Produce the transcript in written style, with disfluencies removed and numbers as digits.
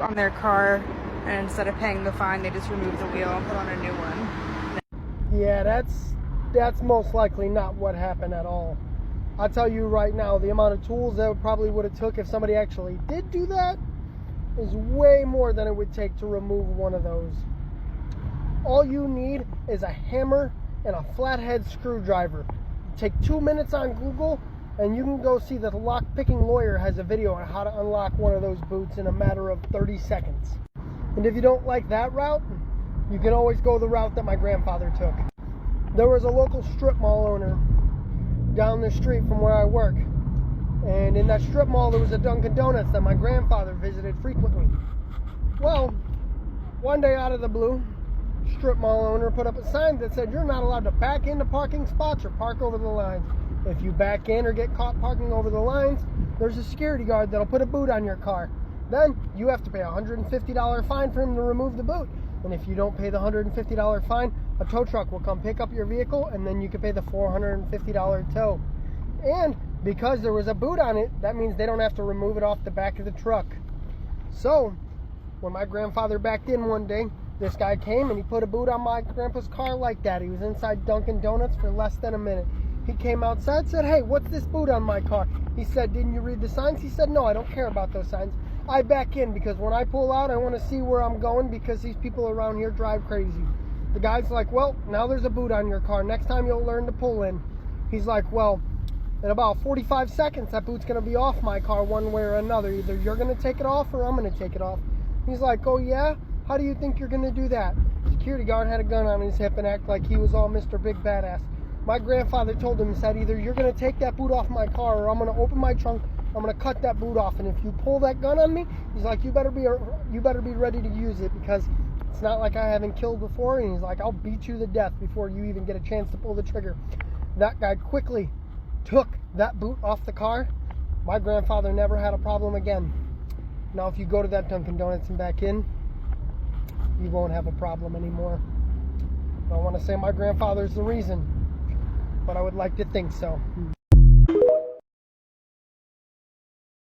on their car, and instead of paying the fine, they just remove the wheel and put on a new one. Yeah, that's most likely not what happened at all. I'll tell you right now, the amount of tools that probably would have took if somebody actually did do that is way more than it would take to remove one of those. All you need is a hammer and a flathead screwdriver. Take 2 minutes on Google and you can go see that the lock-picking lawyer has a video on how to unlock one of those boots in a matter of 30 seconds. And if you don't like that route, you can always go the route that my grandfather took. There was a local strip mall owner down the street from where I work. And in that strip mall, there was a Dunkin' Donuts that my grandfather visited frequently. Well, one day out of the blue, strip mall owner put up a sign that said, "You're not allowed to back into parking spots or park over the lines. If you back in or get caught parking over the lines, there's a security guard that'll put a boot on your car. Then you have to pay a $150 fine for him to remove the boot. And if you don't pay the $150 fine, a tow truck will come pick up your vehicle, and then you can pay the $450 tow. And because there was a boot on it, that means they don't have to remove it off the back of the truck." So when my grandfather backed in one day, this guy came and he put a boot on my grandpa's car like that. He was inside Dunkin' Donuts for less than a minute. He came outside, said, "Hey, what's this boot on my car?" He said, "Didn't you read the signs?" He said, "No, I don't care about those signs. I back in because when I pull out, I want to see where I'm going because these people around here drive crazy." The guy's like, "Well, now there's a boot on your car. Next time you'll learn to pull in." He's like, "Well, in about 45 seconds, that boot's going to be off my car one way or another. Either you're going to take it off or I'm going to take it off." He's like, "Oh, yeah? How do you think you're going to do that?" Security guard had a gun on his hip and acted like he was all Mr. Big Badass. My grandfather told him, he said, "Either you're going to take that boot off my car or I'm going to open my trunk, I'm going to cut that boot off. And if you pull that gun on me," he's like, you better be ready to use it because it's not like I haven't killed before." And he's like, "I'll beat you to death before you even get a chance to pull the trigger." That guy quickly took that boot off the car. My grandfather never had a problem again. Now, if you go to that Dunkin' Donuts and back in, you won't have a problem anymore. I don't want to say my grandfather's the reason, but I would like to think so.